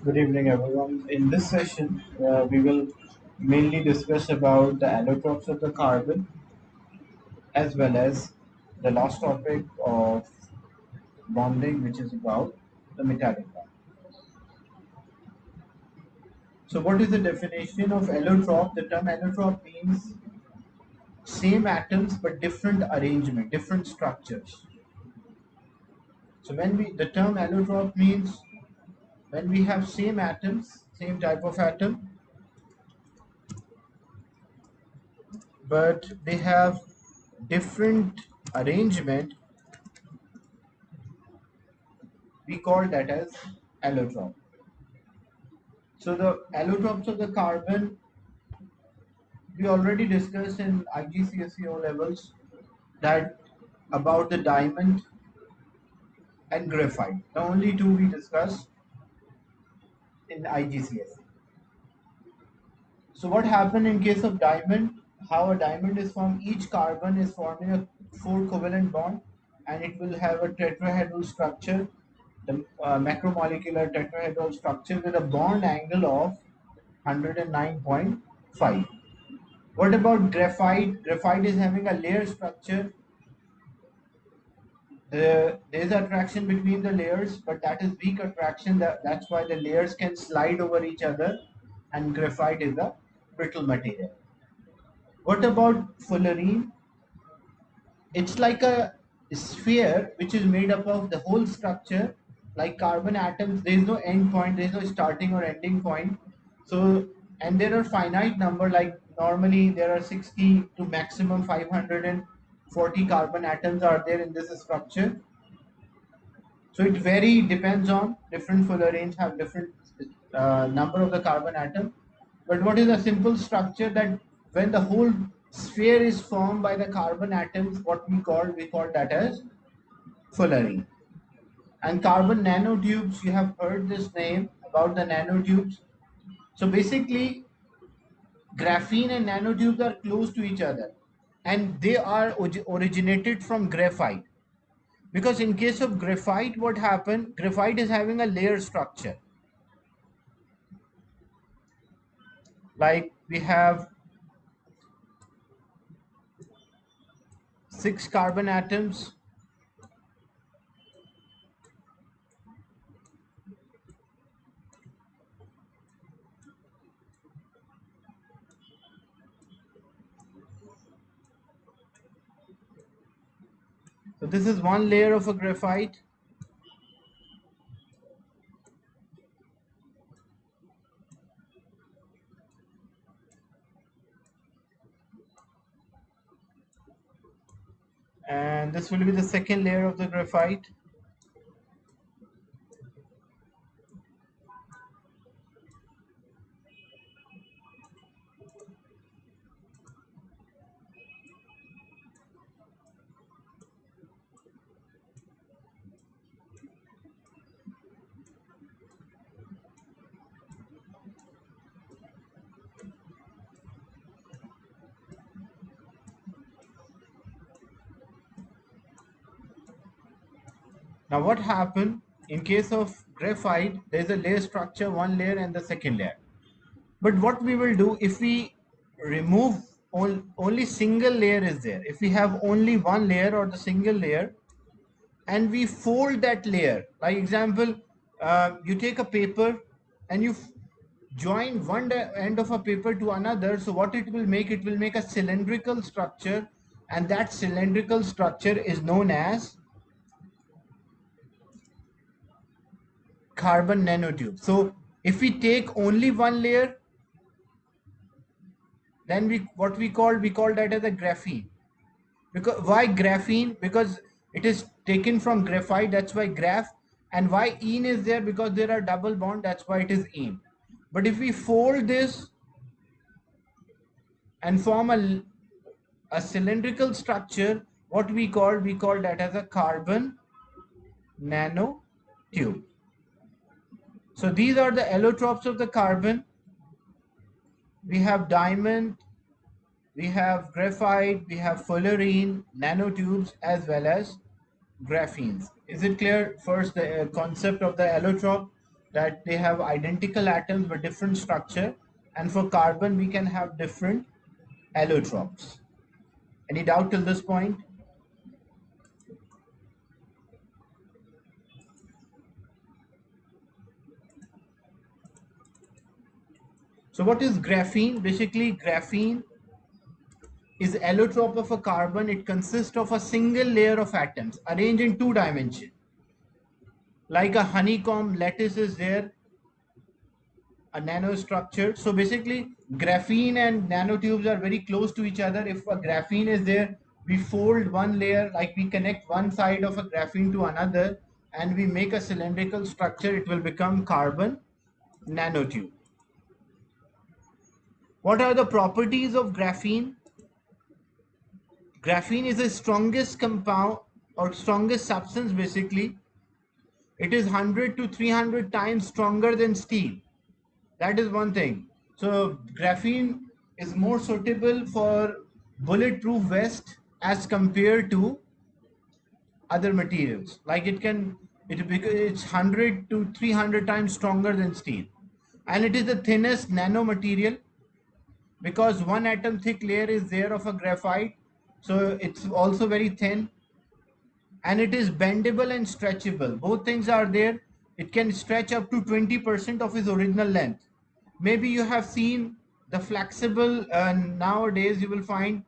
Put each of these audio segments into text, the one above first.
Good evening, everyone. In this session, we will mainly discuss about the allotropes of the carbon as well as the last topic of bonding, which is about the metallic bond. So, what is the definition of allotrope? The term allotrope means same atoms but different arrangement, different structures. So, the term allotrope means when we have same atoms, same type of atom, but they have different arrangement, we call that as allotrope. So the allotropes of the carbon we already discussed in IGCSE levels, that about the diamond and graphite. The only two we discussed in IGCSE. So what happened in case of diamond? How a diamond is formed? Each carbon is forming a 4 covalent bond, and it will have a tetrahedral structure, the macromolecular tetrahedral structure with a bond angle of 109.5. What about graphite? Graphite is having a layer structure. There is attraction between the layers, but that is weak attraction. That's why the layers can slide over each other, and graphite is a brittle material. What about fullerene? It's like a sphere which is made up of the whole structure, like carbon atoms. There is no end point, there is no starting or ending point. So, and there are finite number, like normally there are 60 to maximum 540 carbon atoms are there in this structure. So it very depends on different fullerenes have different number of the carbon atom. But what is a simple structure that when the whole sphere is formed by the carbon atoms, what we call that as fullerene. And carbon nanotubes, you have heard this name about the nanotubes. So basically, graphene and nanotubes are close to each other, and they are originated from graphite. Because in case of graphite, what happened? Graphite is having a layer structure. Like we have 6 carbon atoms. So this is one layer of a graphite. And this will be the second layer of the graphite. Now what happened in case of graphite? There's a layer structure, one layer and the second layer. But what we will do if we remove only single layer is there. If we have only one layer or the single layer, and we fold that layer, like example, you take a paper and you join one end of a paper to another. So what it will make? It will make a cylindrical structure, and that cylindrical structure is known as carbon nanotube. So if we take only one layer, then we call that as a graphene. Because why graphene? Because it is taken from graphite, that's why graph. And why ene is there? Because there are double bond, that's why it is ene. But if we fold this and form a cylindrical structure, what we call that as a carbon nanotube. So these are the allotropes of the carbon. We have diamond, we have graphite, we have fullerene, nanotubes, as well as graphenes. Is it clear? First, the concept of the allotrope. that they have identical atoms but different structure, and for carbon we can have different allotropes. Any doubt till this point? So what is graphene? Basically, graphene is allotrope of a carbon. It consists of a single layer of atoms arranged in two dimensions. Like a honeycomb lattice is there, a nanostructure. So basically, graphene and nanotubes are very close to each other. If a graphene is there, we fold one layer, like we connect one side of a graphene to another, and we make a cylindrical structure. It will become carbon nanotube. What are the properties of graphene? Graphene is the strongest compound or strongest substance basically. It is 100 to 300 times stronger than steel. That is one thing. So graphene is more suitable for bulletproof vest as compared to other materials. Like it's 100 to 300 times stronger than steel. And it is the thinnest nanomaterial because one atom thick layer is there of a graphite. So it's also very thin, and it is bendable and stretchable. Both things are there. It can stretch up to 20% of its original length. Maybe you have seen the flexible, nowadays you will find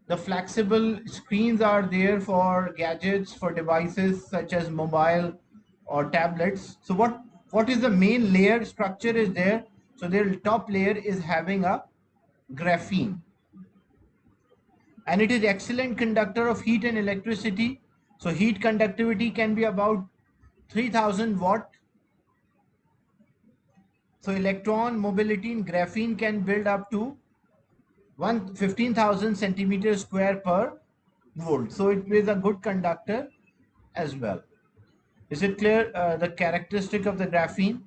the flexible screens are there for gadgets, for devices such as mobile or tablets. So what is the main layer structure is there? So their top layer is having a graphene, and it is excellent conductor of heat and electricity. So heat conductivity can be about 3000 watt. So electron mobility in graphene can build up to 15,000 centimeters square per volt. So it is a good conductor as well. Is it clear the characteristic of the graphene?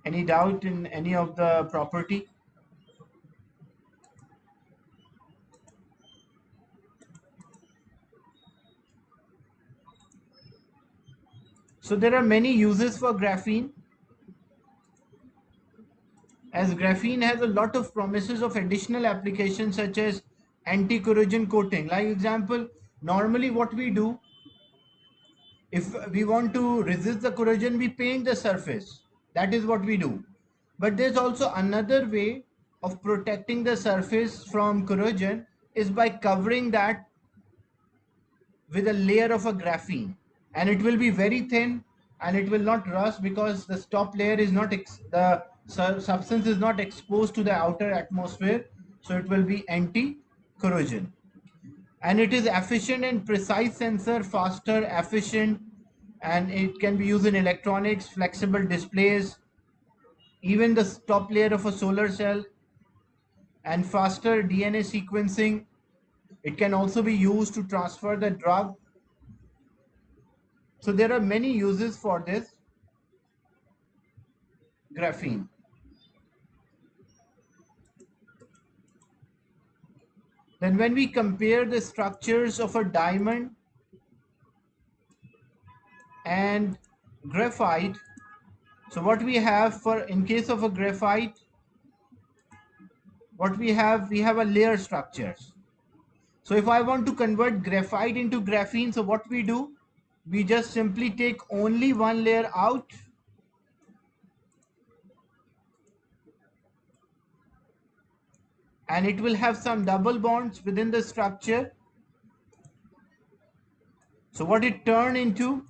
Any doubt in any of the property? So there are many uses for graphene, as graphene has a lot of promises of additional applications such as anti-corrosion coating. Like example, normally what we do, if we want to resist the corrosion, we paint the surface. That is what we do. But there's also another way of protecting the surface from corrosion is by covering that with a layer of a graphene, and it will be very thin and it will not rust because the top layer is not the substance is not exposed to the outer atmosphere, so it will be anti corrosion. And it is efficient and precise sensor, faster, efficient, and it can be used in electronics, flexible displays, even the top layer of a solar cell, and faster DNA sequencing. It can also be used to transfer the drug. So there are many uses for this graphene. Then when we compare the structures of a diamond and graphite, so what we have for in case of a graphite, what we have a layer structures. So if I want to convert graphite into graphene, so what we do, we just simply take only one layer out and it will have some double bonds within the structure. So what it turned into,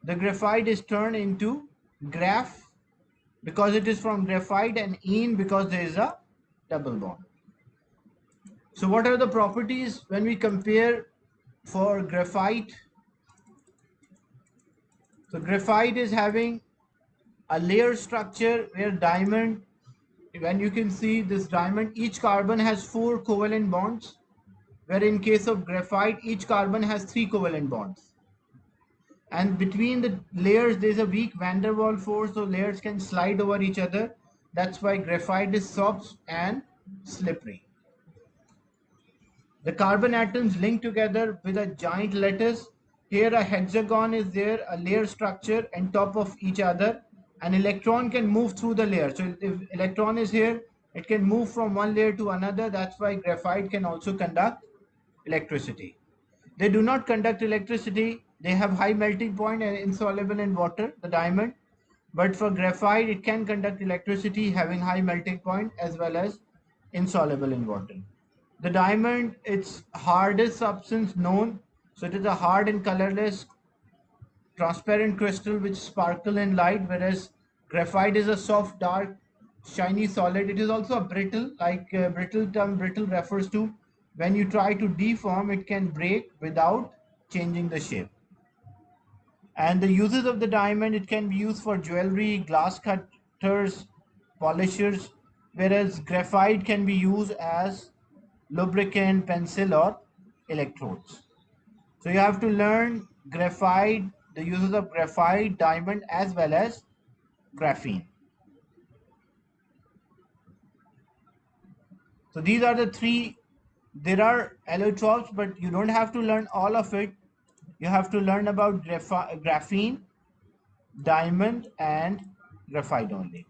the graphite is turned into graph because it is from graphite, and ene because there is a double bond. So what are the properties when we compare for graphite? So graphite is having a layer structure where diamond, when you can see this diamond, each carbon has 4 covalent bonds, where in case of graphite, each carbon has 3 covalent bonds. And between the layers, there's a weak van der Waals force, so layers can slide over each other. That's why graphite is soft and slippery. The carbon atoms link together with a giant lattice. Here a hexagon is there, a layer structure on top of each other. An electron can move through the layer. So if electron is here, it can move from one layer to another. That's why graphite can also conduct electricity. They do not conduct electricity. They have high melting point and insoluble in water, the diamond. But for graphite, it can conduct electricity having high melting point as well as insoluble in water. The diamond, it's hardest substance known. So it is a hard and colorless transparent crystal which sparkle in light, whereas graphite is a soft, dark, shiny solid. It is also a brittle, like brittle term brittle refers to when you try to deform, it can break without changing the shape. And the uses of the diamond, it can be used for jewelry, glass cutters, polishers, whereas graphite can be used as lubricant, pencil, or electrodes. So you have to learn graphite, the uses of graphite, diamond, as well as graphene. So these are the three. There are allotropes, but you don't have to learn all of it. You have to learn about graphene, diamond, and graphite only.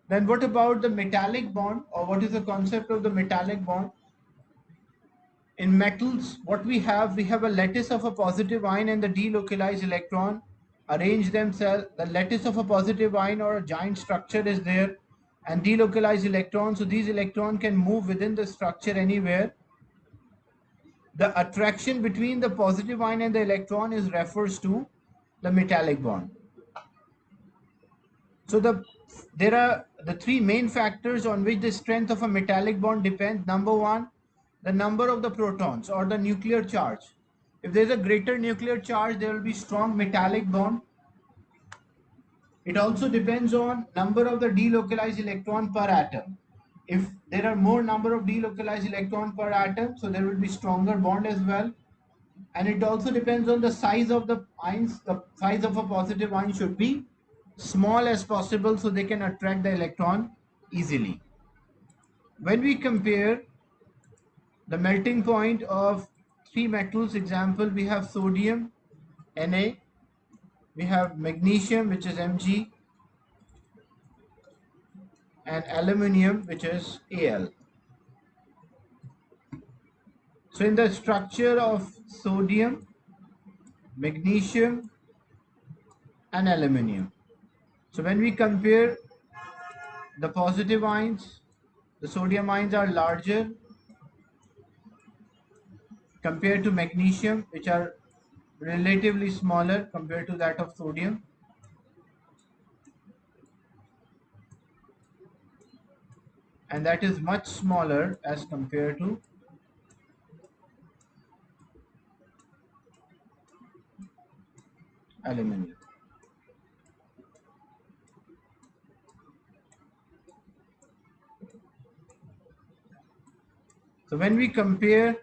Then what about the metallic bond, or what is the concept of the metallic bond? In metals, what we have a lattice of a positive ion and the delocalized electron arrange themselves. The lattice of a positive ion or a giant structure is there and delocalized electrons. So these electrons can move within the structure anywhere. The attraction between the positive ion and the electron is refers to the metallic bond. So there are the three main factors on which the strength of a metallic bond depends. Number one, the number of the protons or the nuclear charge. If there is a greater nuclear charge, there will be strong metallic bond. It also depends on number of the delocalized electron per atom. If there are more number of delocalized electron per atom, so there will be stronger bond as well. And it also depends on the size of the ions. The size of a positive ion should be small as possible so they can attract the electron easily. When we compare the melting point of three metals, example, we have sodium, Na, we have magnesium, which is Mg, and aluminium, which is Al. So in the structure of sodium, magnesium, and aluminium, so when we compare the positive ions, the sodium ions are larger compared to magnesium, which are relatively smaller compared to that of sodium. And that is much smaller as compared to aluminum. So when we compare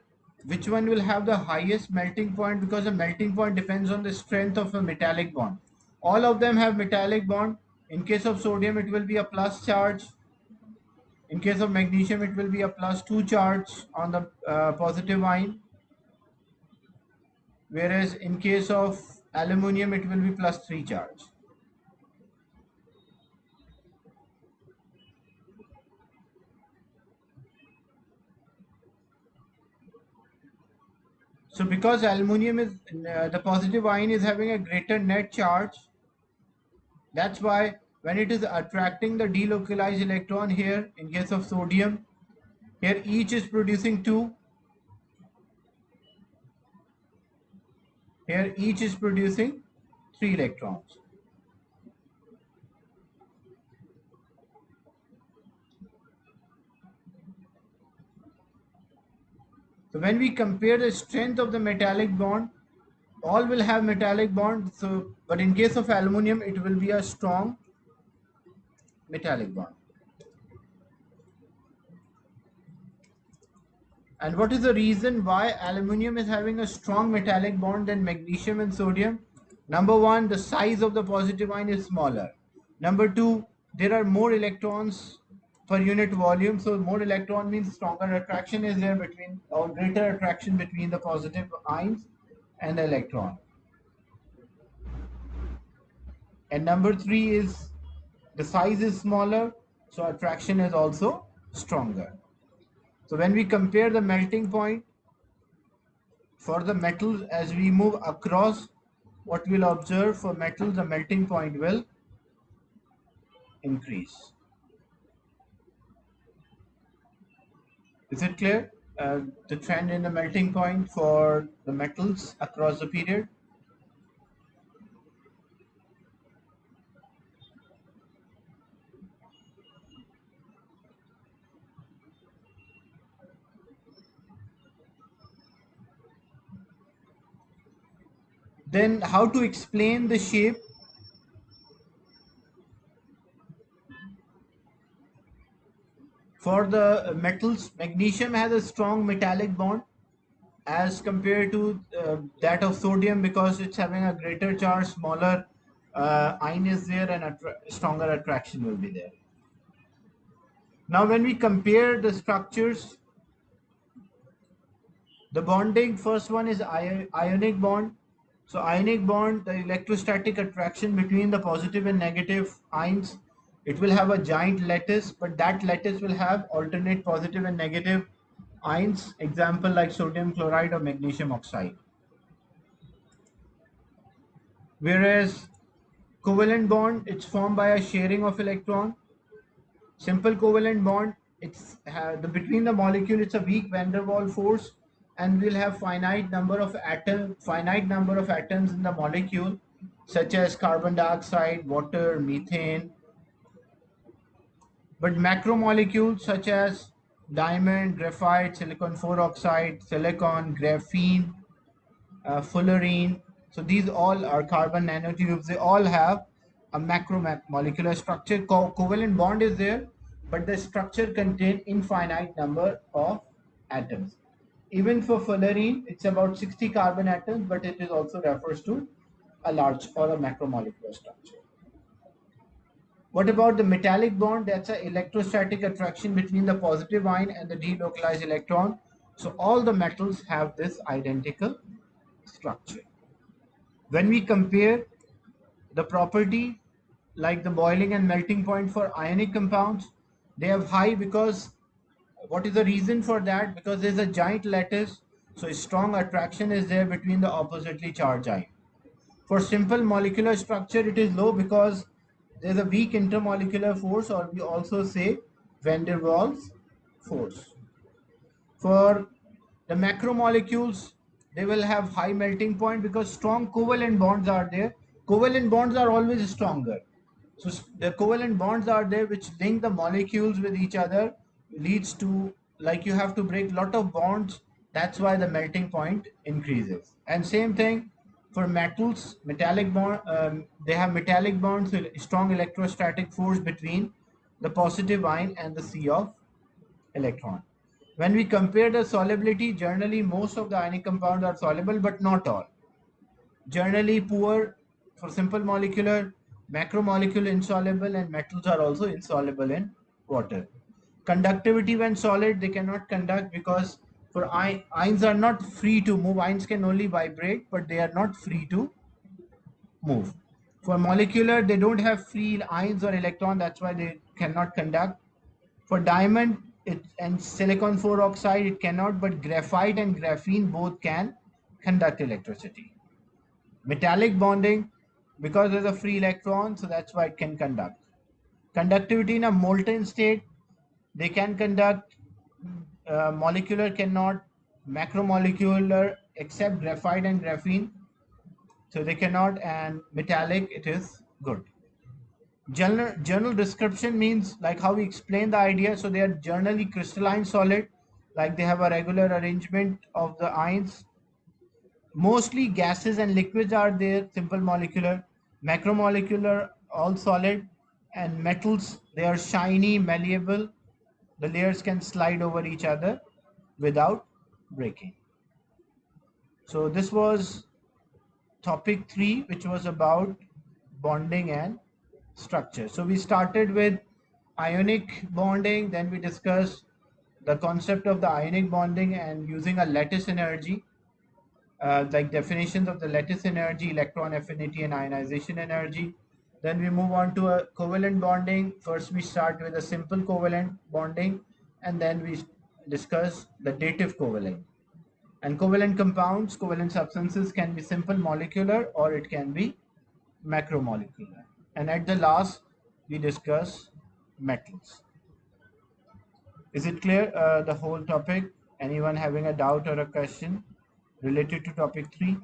which one will have the highest melting point, because the melting point depends on the strength of a metallic bond. All of them have metallic bond. In case of sodium, it will be a plus charge. In case of magnesium, it will be a +2 charge on the positive ion. Whereas in case of aluminium, it will be +3 charge. So because aluminium is the positive ion is having a greater net charge, that's why when it is attracting the delocalized electron here, in case of sodium, here each is producing 2. Here each is producing 3 electrons. So when we compare the strength of the metallic bond, all will have metallic bond. So, but in case of aluminium, it will be a strong metallic bond. And what is the reason why aluminium is having a strong metallic bond than magnesium and sodium? Number one, the size of the positive ion is smaller. Number two, there are more electrons per unit volume. So more electron means stronger attraction is there between, or greater attraction between the positive ions and the electron. And number three is the size is smaller, so attraction is also stronger. So when we compare the melting point for the metals as we move across, what we'll observe for metals, the melting point will increase. Is it clear? The trend in the melting point for the metals across the period? Then how to explain the shape? For the metals, magnesium has a strong metallic bond as compared to that of sodium because it's having a greater charge, smaller ion is there, and stronger attraction will be there. Now when we compare the structures, the bonding, first one is ionic bond. So ionic bond, the electrostatic attraction between the positive and negative ions, it will have a giant lattice, but that lattice will have alternate positive and negative ions, example like sodium chloride or magnesium oxide. Whereas covalent bond, it's formed by a sharing of electron. Simple covalent bond, it's between the molecule, it's a weak van der Waals force, and we'll have finite number of atoms in the molecule, such as carbon dioxide, water, methane. But macromolecules such as diamond, graphite, silicon 4 oxide, silicon, graphene, fullerene. So these all are carbon nanotubes. They all have a macromolecular structure. Covalent bond is there, but the structure contains infinite number of atoms. Even for fullerene, it's about 60 carbon atoms, but it is also refers to a large or a macromolecular structure. What about the metallic bond? That's an electrostatic attraction between the positive ion and the delocalized electron. So all the metals have this identical structure. When we compare the property like the boiling and melting point for ionic compounds, they have high because what is the reason for that? Because there's a giant lattice, so a strong attraction is there between the oppositely charged ion. For simple molecular structure, it is low because there's a weak intermolecular force, or we also say van der Waals force. For the macromolecules, they will have high melting point because strong covalent bonds are there. Covalent bonds are always stronger. So the covalent bonds are there which link the molecules with each other, leads to, like, you have to break lot of bonds. That's why the melting point increases. And same thing for metals, metallic bond, they have metallic bonds with strong electrostatic force between the positive ion and the sea of electron. When we compare the solubility, generally most of the ionic compounds are soluble, but not all. Generally poor for simple molecular, macromolecule insoluble, and metals are also insoluble in water. Conductivity, when solid, they cannot conduct because for ions are not free to move. Ions can only vibrate, but they are not free to move. For molecular, they don't have free ions or electron, that's why they cannot conduct. For diamond and silicon 4 oxide, it cannot, but graphite and graphene both can conduct electricity. Metallic bonding, because there's a free electron, so that's why it can conduct. Conductivity in a molten state, they can conduct, molecular cannot, macromolecular except graphite and graphene, so they cannot, and metallic it is good. General description means like how we explain the idea. So they are generally crystalline solid, like they have a regular arrangement of the ions. Mostly gases and liquids are there, simple molecular, macromolecular, all solid, and metals, they are shiny, malleable. The layers can slide over each other without breaking. So this was topic 3, which was about bonding and structure. So we started with ionic bonding. Then we discuss the concept of the ionic bonding and using a lattice energy, like definitions of the lattice energy, electron affinity, and ionization energy. Then we move on to a covalent bonding. First, we start with a simple covalent bonding, and then we discuss the dative covalent. And covalent compounds, covalent substances can be simple molecular or it can be macromolecular. And at the last, we discuss metals. Is it clear, the whole topic? Anyone having a doubt or a question related to topic 3?